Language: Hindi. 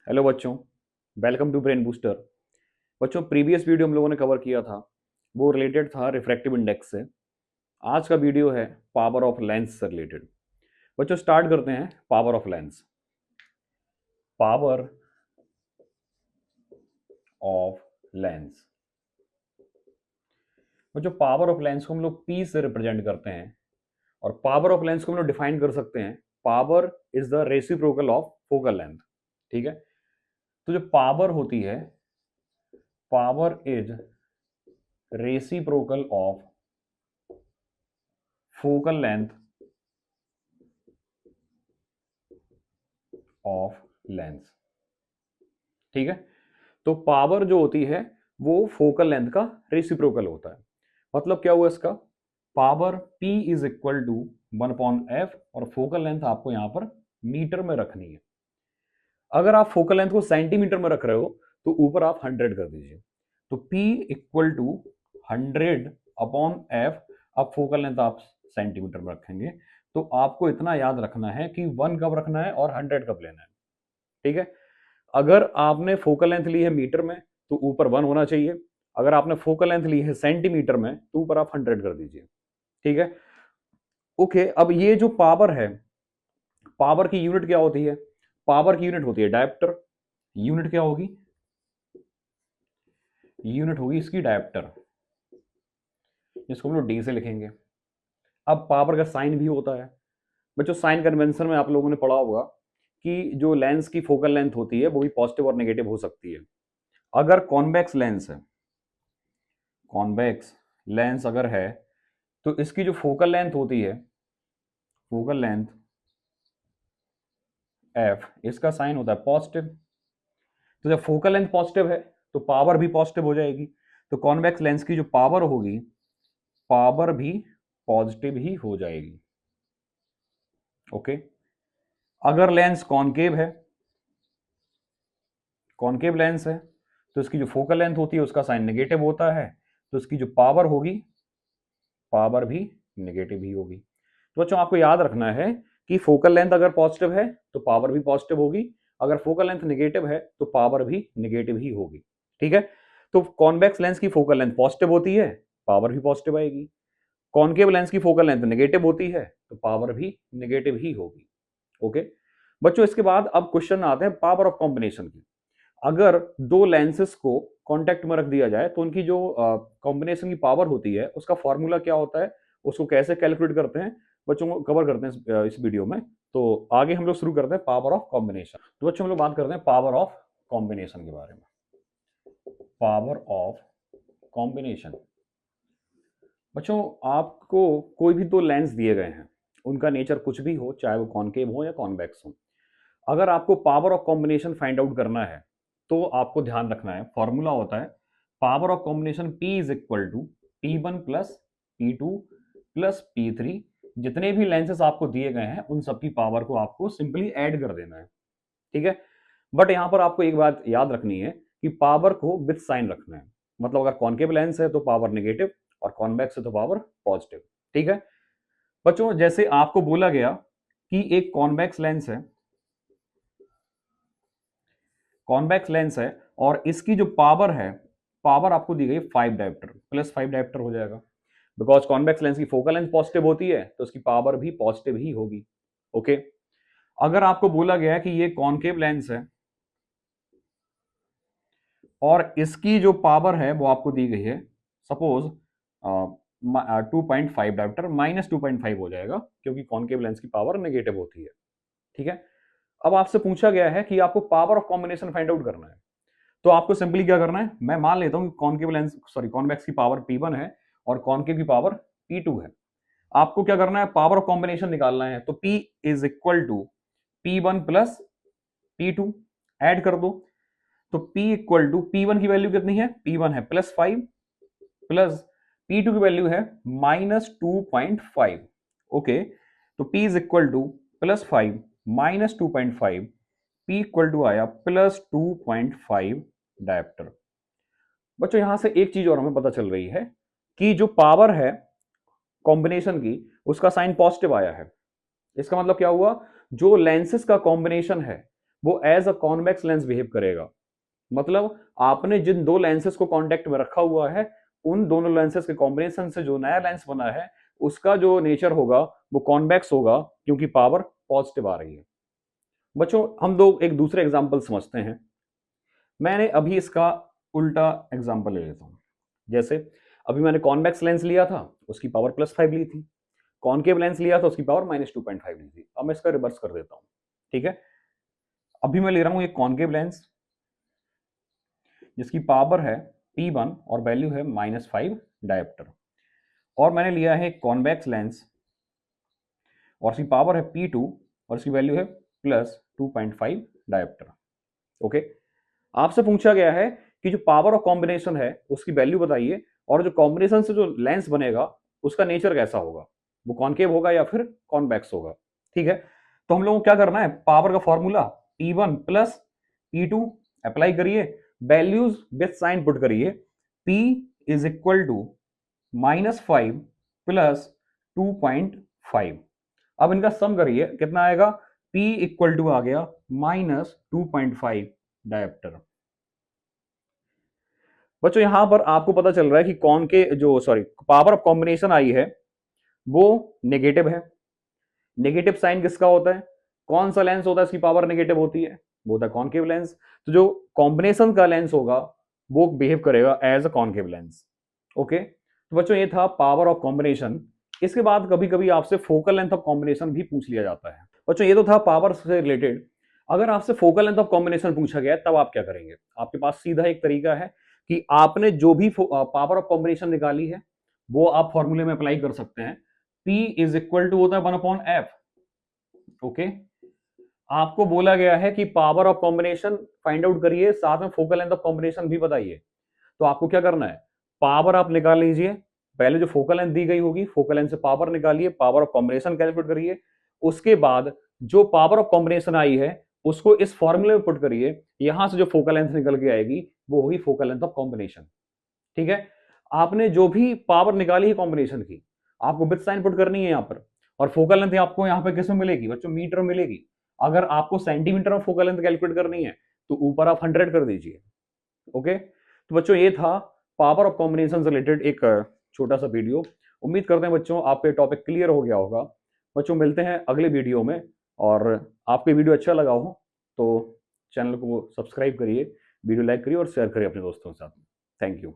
हेलो बच्चों, वेलकम टू ब्रेन बूस्टर। बच्चों, प्रीवियस वीडियो हम लोगों ने कवर किया था, वो रिलेटेड था रिफ्रैक्टिव इंडेक्स से। आज का वीडियो है पावर ऑफ लेंस से रिलेटेड। बच्चों, स्टार्ट करते हैं power of lens. Power of lens. बच्चों, पावर ऑफ लेंस को हम लोग पी से रिप्रेजेंट करते हैं और पावर ऑफ लेंस को हम लोग डिफाइन कर सकते हैं, power is the reciprocal of focal length. ठीक है, तो जो पावर होती है, power is reciprocal of focal length of lens. ठीक है, तो पावर जो होती है वो फोकल लेंथ का रेसिप्रोकल होता है। मतलब क्या हुआ इसका, power P is equal to 1/f और फोकल लेंथ आपको यहां पर मीटर में रखनी है। अगर आप फोकल लेंथ को सेंटीमीटर में रख रहे हो तो ऊपर आप 100 कर दीजिए, तो P इक्वल टू 100/f। अब फोकल लेंथ आप सेंटीमीटर में रखेंगे तो आपको इतना याद रखना है कि 1 कब रखना है और 100 कब लेना है। ठीक है, अगर आपने फोकल लेंथ ली है मीटर में तो ऊपर 1 होना चाहिए, अगर आपने फोकल लेंथ ली है सेंटीमीटर में तो ऊपर आप 100 कर दीजिए। ठीक है, ओके। अब ये जो पावर है, पावर की यूनिट क्या होती है? पावर की यूनिट होती है डायप्टर। यूनिट क्या होगी? यूनिट होगी इसकी डायप्टर, जिसको हम लोग डी से लिखेंगे। अब पावर का साइन भी होता है। बच्चों, साइन कन्वेंशन में आप लोगों ने पढ़ा होगा कि जो लेंस की फोकल लेंथ होती है वो भी पॉजिटिव और नेगेटिव हो सकती है। अगर कॉन्वेक्स लेंस है, कॉन्वेक्स लेंस अगर है तो इसकी जो फोकल लेंथ होती है, फोकल लेंथ एफ, इसका साइन होता है पॉजिटिव। तो जब फोकल लेंथ पॉजिटिव है तो पावर भी पॉजिटिव हो जाएगी, तो कॉन्वेक्स लेंस की जो पावर होगी, पावर भी पॉजिटिव ही हो जाएगी। ओके। अगर लेंस कॉनकेव है, कॉनकेव लेंस है, तो इसकी जो फोकल लेंथ होती है उसका साइन नेगेटिव होता है, तो इसकी जो पावर होगी, पावर भी नेगेटिव ही होगी। तो बच्चों, आपको याद रखना है कि फोकल लेंथ अगर पॉजिटिव है तो पावर भी पॉजिटिव होगी, अगर फोकल लेंथ नेगेटिव है तो पावर भी नेगेटिव ही होगी। ठीक है, तो कॉन्वेक्स लेंस की फोकल लेंथ पॉजिटिव होती है, पावर भी पॉजिटिव आएगी। कॉनकेव लेंस की फोकल लेंथ नेगेटिव होती है तो पावर भी नेगेटिव ही होगी। ओके बच्चों, इसके बाद अब क्वेश्चन आते हैं पावर ऑफ कॉम्बिनेशन की। अगर दो लेंसेस को कांटेक्ट में रख दिया जाए तो उनकी जो कॉम्बिनेशन की पावर होती है उसका फॉर्मूला क्या होता है, उसको कैसे कैलकुलेट करते हैं, बच्चों को कवर करते हैं इस वीडियो में। तो आगे हम लोग शुरू करते हैं पावर ऑफ कॉम्बिनेशन। तो बच्चों, हम लोग बात करते हैं पावर ऑफ कॉम्बिनेशन के बारे में। Power of combination. बच्चों, आपको कोई भी दो लेंस दिए गए हैं, उनका नेचर कुछ भी हो, चाहे वो कॉनकेव हो या कॉन्वेक्स हो, अगर आपको power of combination find out करना है तो आपको ध्यान रखना है, फॉर्मूला होता है power of combination P is equal to P1 plus P2 plus P3। जितने भी लेंसेस आपको दिए गए हैं उन सबकी पावर को आपको सिंपली ऐड कर देना है। ठीक है, बट यहां पर आपको एक बात याद रखनी है कि पावर को विथ साइन रखना है। मतलब अगर कॉनकेव लेंस है तो पावर नेगेटिव और कॉन्वेक्स है तो पावर पॉजिटिव। ठीक है बच्चों, जैसे आपको बोला गया कि एक कॉन्वेक्स लेंस है, कॉन्वेक्स लेंस है और इसकी जो पावर है, पावर आपको दी गई 5 डायप्टर, प्लस 5 डायप्टर हो जाएगा। बिकॉज कॉन्वेक्स लेंस की फोकल लेंथ पॉजिटिव होती है तो उसकी पावर भी पॉजिटिव ही होगी। ओके, अगर आपको बोला गया है कि ये कॉनकेव लेंस है और इसकी जो पावर है वो आपको दी गई है, सपोज 2.5 डायप्टर, -2.5 हो जाएगा क्योंकि कॉनकेव लेंस की पावर नेगेटिव होती है। ठीक है, अब आपसे पूछा गया है कि आपको power of combination find out करना है, तो आपको सिंपली क्या करना है, मैं मान लेता हूं कि कॉनकेव लेंस सॉरी कॉन्वेक्स की पावर P1 है और कॉनकेव की पावर P2 है। आपको क्या करना है, पावर ऑफ कॉम्बिनेशन निकालना है, तो P is equal to P1 plus P2, add कर दो। तो P इक्वल टू P1 की वैल्यू कितनी है, P1 है +5 प्लस P2 की वैल्यू है -2.5। ओके, तो P is equal to +5 -2.5, P equal to आया +2.5 डायप्टर। बच्चों, यहां से एक चीज और हमें पता चल रही है कि जो पावर है कॉम्बिनेशन की उसका साइन पॉजिटिव आया है। इसका मतलब क्या हुआ, जो लेंसेस का कॉम्बिनेशन है वो as a convex lens behave करेगा। मतलब आपने जिन दो लेंसेज को कांटेक्ट में रखा हुआ है, उन दोनों लेंसेज के कॉम्बिनेशन से जो नया लेंस बना है, उसका जो नेचर होगा वो कॉन्वेक्स होगा, क्योंकि पावर पॉजिटिव आ रही है। बच्चों, हम दो एक दूसरे एग्जाम्पल समझते हैं। मैंने अभी इसका उल्टा एग्जाम्पल ले लेता हूं। जैसे अभी मैंने कॉन्वेक्स लेंस लिया था, उसकी पावर +5 ली थी। कॉनकेव लेंस लिया था, उसकी पावर -2.5 ली थी। अब मैं इसका रिवर्स कर देता हूं। ठीक है, अभी मैं ले रहा हूं एक कॉनकेव लेंस जिसकी पावर है P1 और वैल्यू है -5 डायोप्टर, और मैंने लिया है कॉन्वेक्स लेंस और इसकी पावर है P2 और इसकी वैल्यू है +2.5 डायोप्टर। ओके, आपसे पूछा गया है कि जो पावर ऑफ कॉम्बिनेशन है उसकी वैल्यू बताइए, और जो कॉम्बिनेशन से जो लेंस बनेगा उसका नेचर कैसा होगा, वो कॉनकेव होगा या फिर कॉन्वेक्स होगा। ठीक है, तो हम लोगों को क्या करना है, पावर का formula P1 plus P2 apply करिए, वैल्यूज विथ साइन पुट करिए। P is equal to -5 plus 2.5। अब इनका सम करिए, कितना आएगा, P इक्वल टू आ गया -2.5 डायोप्टर। बच्चों, यहां पर आपको पता चल रहा है कि कौन के जो पावर ऑफ कॉम्बिनेशन आई है वो नेगेटिव है। नेगेटिव साइन किसका होता है, कौन सा लेंस होता है इसकी पावर नेगेटिव होती है, वो होता है कॉनकेव लेंस। तो जो कॉम्बिनेशन का लेंस होगा वो बिहेव करेगा as a concave lens. Okay, तो बच्चों ये था पावर ऑफ कॉम्बिनेशन। इसके बाद कभी कभी आपसे फोकल लेंथ ऑफ कॉम्बिनेशन भी पूछ लिया जाता है। बच्चों, ये तो था पावर से रिलेटेड। अगर आपसे फोकल लेंथ ऑफ कॉम्बिनेशन पूछा गया तब आप क्या करेंगे, आपके पास सीधा एक तरीका है कि आपने जो भी पावर ऑफ कॉम्बिनेशन निकाली है वो आप फॉर्मूले में अप्लाई कर सकते हैं। P इज इक्वल टू होता है 1/f। ओके, आपको बोला गया है कि power of combination find out करिए, साथ में फोकल लेंथ ऑफ कॉम्बिनेशन भी बताइए। तो आपको क्या करना है, पावर आप निकाल लीजिए, पहले जो फोकल लेंथ दी गई होगी फोकल लेंथ से पावर निकालिए, पावर ऑफ कॉम्बिनेशन कैलकुलेट करिए, उसके बाद जो पावर ऑफ कॉम्बिनेशन आई है उसको इस फॉर्मूले में पुट करिए, यहां से जो फोकल लेंथ निकल के आएगी वो होगी फोकल लेंथ ऑफ कॉम्बिनेशन। ठीक है, आपने जो भी पावर निकाली है कॉम्बिनेशन की, आपको विथ साइन पुट करनी है यहाँ पर, और फोकल लेंथ आपको यहाँ पे किस में मिलेगी बच्चों, मीटर में मिलेगी। अगर आपको सेंटीमीटर में फोकल लेंथ कैलकुलेट करनी है तो ऊपर आप 100 कर दीजिए। ओके, तो बच्चों ये था पावर ऑफ कॉम्बिनेशन से रिलेटेड एक छोटा सा वीडियो। उम्मीद करते हैं बच्चों आपको ये टॉपिक क्लियर हो गया होगा। बच्चों, मिलते हैं अगले वीडियो में, और आपको ये वीडियो अच्छा लगा हो तो चैनल को सब्सक्राइब करिए, वीडियो लाइक करिए और शेयर करिए अपने दोस्तों के साथ। Thank you.